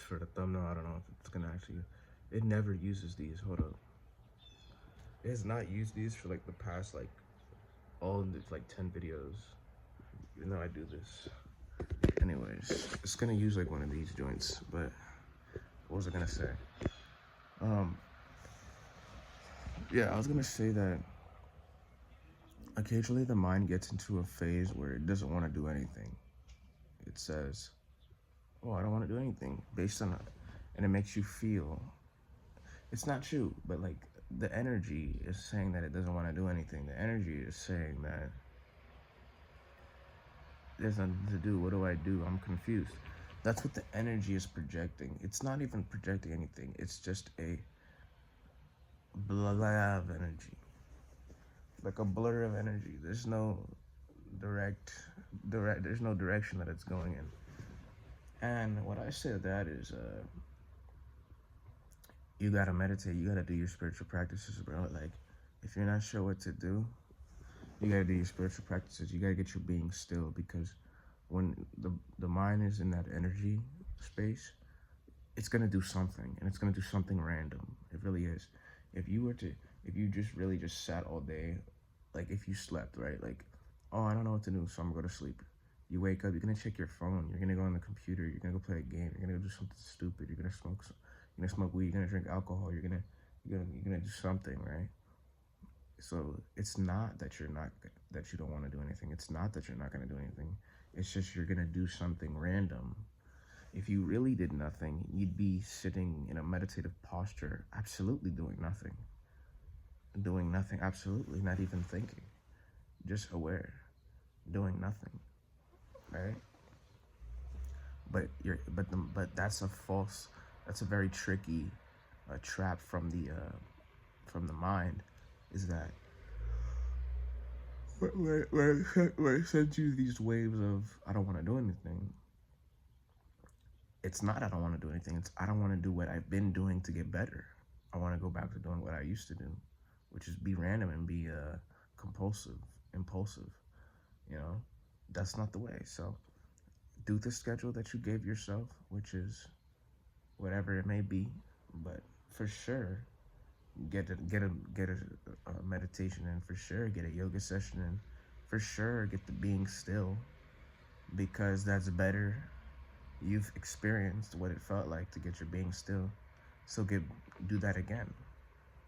for the thumbnail. I don't know if it's gonna actually. It never uses these. Hold up. It has not used these for like the past like all the like 10 videos. Even though I do this. Anyways, it's gonna use like one of these joints. But what was I gonna say? Um, yeah, I was gonna say that occasionally the mind gets into a phase where it doesn't want to do anything. It says, "Oh, I don't want to do anything," based on it, and it makes you feel. It's not true, but like the energy is saying that it doesn't want to do anything. The energy is saying that there's nothing to do. What do I do? I'm confused. That's what the energy is projecting. It's not even projecting anything. It's just a blur of energy, like a blur of energy. There's no direct. There's no direction that it's going in. And what I say to that is, you gotta meditate. You gotta do your spiritual practices, bro. Like, if you're not sure what to do, you gotta do your spiritual practices. You gotta get your being still, because when the mind is in that energy space, it's gonna do something, and it's gonna do something random. It really is. If you just really just sat all day, like if you slept, right? Like, oh, I don't know what to do, so I'm gonna go to sleep. You wake up, you're gonna check your phone, you're gonna go on the computer, you're gonna go play a game, you're gonna go do something stupid, you're gonna smoke weed, you're gonna drink alcohol, you're gonna do something, right? So it's not that you don't want to do anything. It's not that you're not gonna do anything. It's just you're gonna do something random. If you really did nothing, you'd be sitting in a meditative posture, absolutely doing nothing. Doing nothing, absolutely, not even thinking. Just aware, doing nothing, right? But that's a false, that's a very tricky trap from the mind, is that where it sends you these waves of I don't want to do anything. It's not I don't want to do anything. It's I don't want to do what I've been doing to get better. I want to go back to doing what I used to do, which is be random and be compulsive, impulsive. You know, that's not the way. So do the schedule that you gave yourself, which is whatever it may be, but for sure get a meditation in, for sure get a yoga session in, for sure get the being still, because that's better. You've experienced what it felt like to get your being still, so do that again.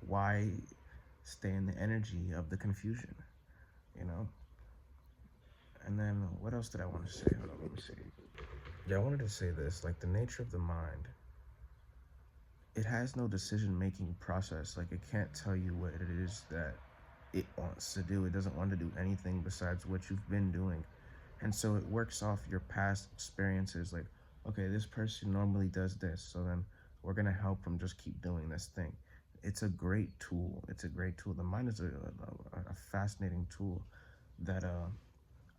Why stay in the energy of the confusion, you know? And then what else did I want to say? Hold on, let me see. Yeah, I wanted to say this, like the nature of the mind, it has no decision-making process. Like, it can't tell you what it is that it wants to do. It doesn't want to do anything besides what you've been doing. And so it works off your past experiences. Like, okay, this person normally does this, so then we're going to help them just keep doing this thing. It's a great tool. It's a great tool. The mind is a fascinating tool that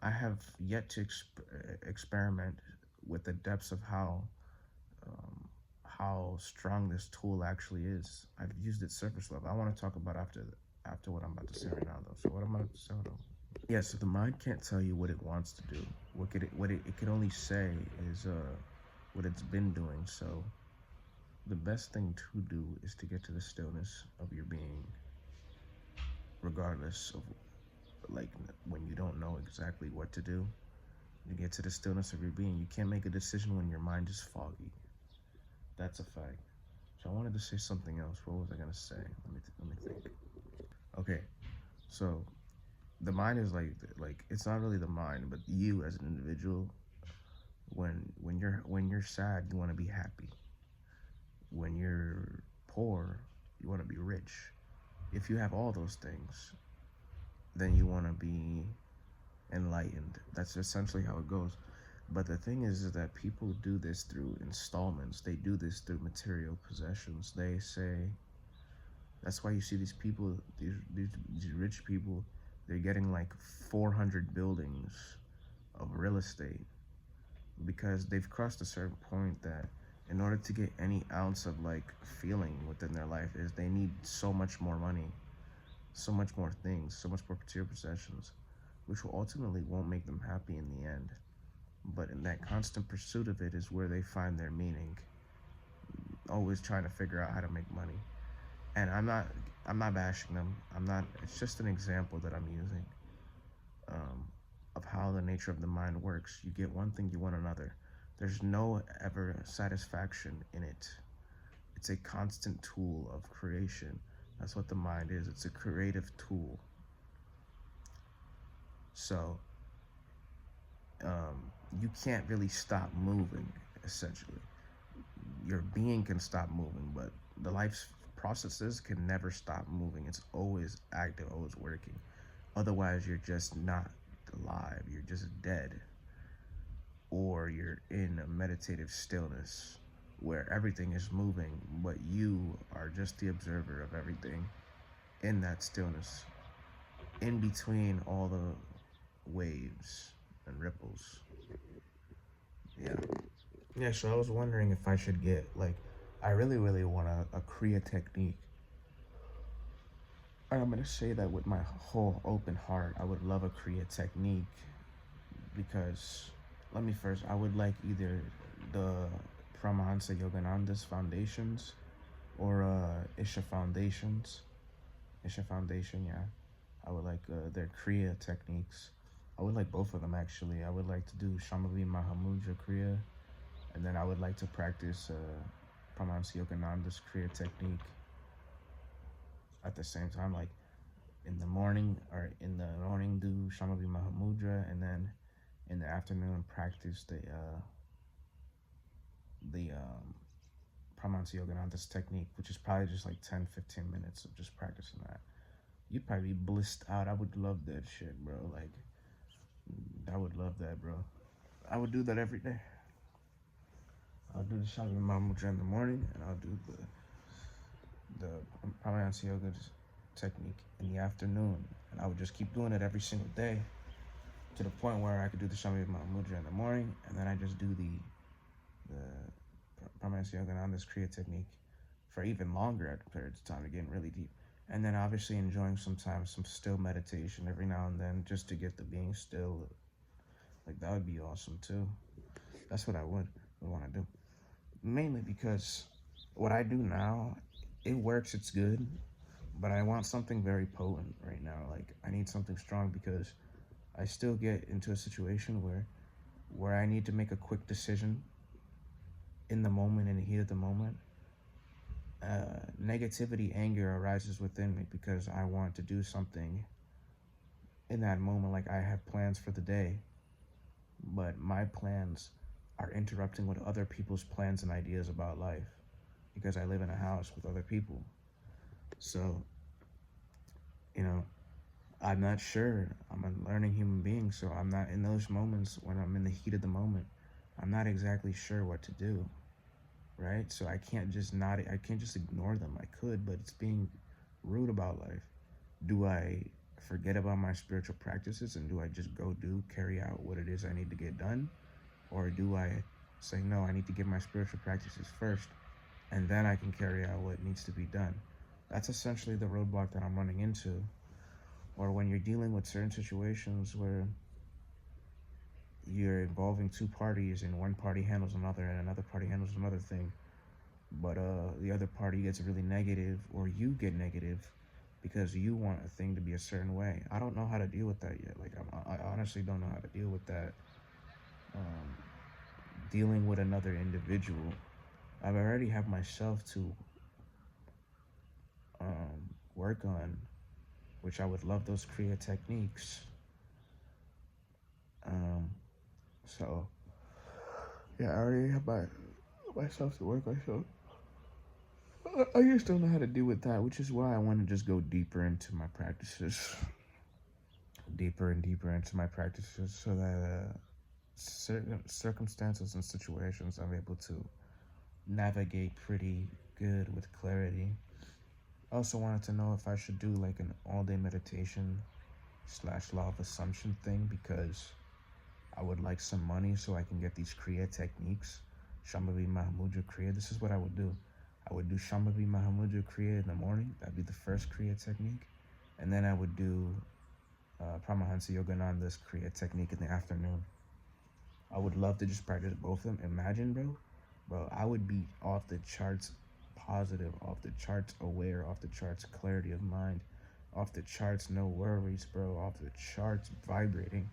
I have yet to experiment with the depths of um, how strong this tool actually is. I've used it surface level. I want to talk about after what I'm about to say right now, though. So what I'm about to say, hold on. Yeah, so the mind can't tell you what it wants to do. What it can only say is what it's been doing. So the best thing to do is to get to the stillness of your being, regardless of, like, when you don't know exactly what to do. You get to the stillness of your being. You can't make a decision when your mind is foggy. That's a fact. So I wanted to say something else. What was I gonna say? Let me think. Okay, so the mind is like it's not really the mind, but you as an individual. When you're sad, you want to be happy. When you're poor, you want to be rich. If you have all those things, then you want to be enlightened. That's essentially how it goes. But the thing is that people do this through installments. They do this through material possessions. They say, that's why you see these people, these rich people, they're getting like 400 buildings of real estate, because they've crossed a certain point that in order to get any ounce of like feeling within their life is they need so much more money, so much more things, so much more material possessions, which will ultimately won't make them happy in the end. But in that constant pursuit of it is where they find their meaning. always trying to figure out how to make money. And I'm not bashing them. I'm not. It's just an example that I'm using, um, of how the nature of the mind works. You get one thing, you want another. There's no ever satisfaction in it. It's a constant tool of creation. That's what the mind is. It's a creative tool. So you can't really stop moving, essentially. Your being can stop moving, but the life's processes can never stop moving. It's always active, always working. Otherwise, you're just not alive. You're just dead. Or you're in a meditative stillness where everything is moving, but you are just the observer of everything in that stillness, in between all the waves and ripples. Yeah. Yeah, so I was wondering if I should get, like, I really, really want a Kriya technique. And I'm going to say that with my whole open heart. I would love a Kriya technique because, let me first, I would like either the Paramahansa Yogananda's foundations or Isha Foundations. Isha Foundation, yeah. I would like their Kriya techniques. I would like both of them, actually. I would like to do Shambhavi Mahamudra Kriya, and then I would like to practice Paramahansa Yogananda's Kriya technique at the same time. Like in the morning do Shambhavi Mahamudra, and then in the afternoon practice the Paramahansa Yogananda's technique, which is probably just like 10-15 minutes of just practicing that. You'd probably be blissed out. I would love that shit, bro. Like, I would love that, bro. I would do that every day. I'll do the Shambhavi Mahamudra in the morning, and I'll do the Paramahansa Yoga technique in the afternoon. And I would just keep doing it every single day to the point where I could do the Shambhavi Mahamudra in the morning, and then I just do the Paramahansa Yogananda's Kriya technique for even longer at periods of time, to get really deep. And then obviously enjoying sometimes some still meditation every now and then, just to get the being still. Like, that would be awesome too. That's what I would want to do. Mainly because what I do now, it works, it's good, but I want something very potent right now. Like, I need something strong because I still get into a situation where I need to make a quick decision in the moment, in the heat of the moment. Negativity, anger arises within me because I want to do something in that moment. Like, I have plans for the day, but my plans are interrupting with other people's plans and ideas about life because I live in a house with other people. So, I'm not sure. I'm a learning human being, so I'm not in those moments when I'm in the heat of the moment. I'm not exactly sure what to do, right? So I can't just ignore them. I could, but it's being rude about life. Do I forget about my spiritual practices and do I just go carry out what it is I need to get done? Or do I say, no, I need to get my spiritual practices first, and then I can carry out what needs to be done? That's essentially the roadblock that I'm running into. Or when you're dealing with certain situations where you're involving two parties and one party handles another and another party handles another thing, but the other party gets really negative, or you get negative because you want a thing to be a certain way. I don't know how to deal with that yet. Like, I honestly don't know how to deal with that. Dealing with another individual, I've already have myself to work on, which I would love those Kriya techniques. So yeah, I already have myself to work on. So I just don't know how to deal with that, which is why I want to just go deeper into my practices, deeper and deeper into my practices, so that certain circumstances and situations I'm able to navigate pretty good with clarity. I also wanted to know if I should do like an all-day meditation / law of assumption thing, because I would like some money so I can get these Kriya techniques. Shambhavi Mahamudra Kriya. This is what I would do. I would do Shambhavi Mahamudra Kriya in the morning. That'd be the first Kriya technique. And then I would do Paramahansa Yogananda's Kriya technique in the afternoon. I would love to just practice both of them. Imagine, bro, bro, I would be off the charts positive, off the charts aware, off the charts clarity of mind, off the charts no worries, bro, off the charts vibrating.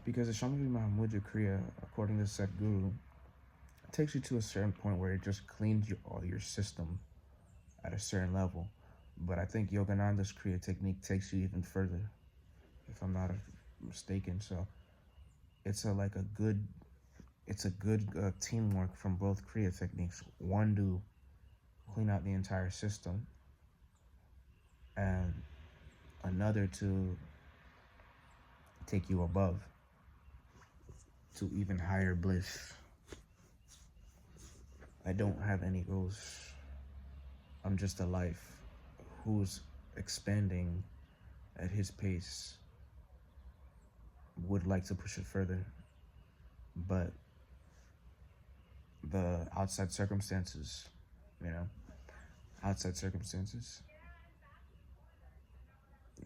Because the Shambhavi Mahamudra Kriya, according to Sadhguru, takes you to a certain point where it just cleans all your system at a certain level. But I think Yogananda's Kriya technique takes you even further, if I'm not mistaken. So it's a good teamwork from both Kriya techniques. One to clean out the entire system, and another to take you above to even higher bliss. I don't have any goals. I'm just a life who's expanding at his pace, would like to push it further, but the outside circumstances, outside circumstances,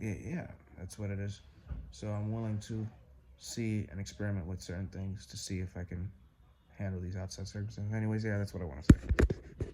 yeah, that's what it is. So I'm willing to see and experiment with certain things to see if I can handle these outside circumstances. Anyways, yeah, that's what I want to say.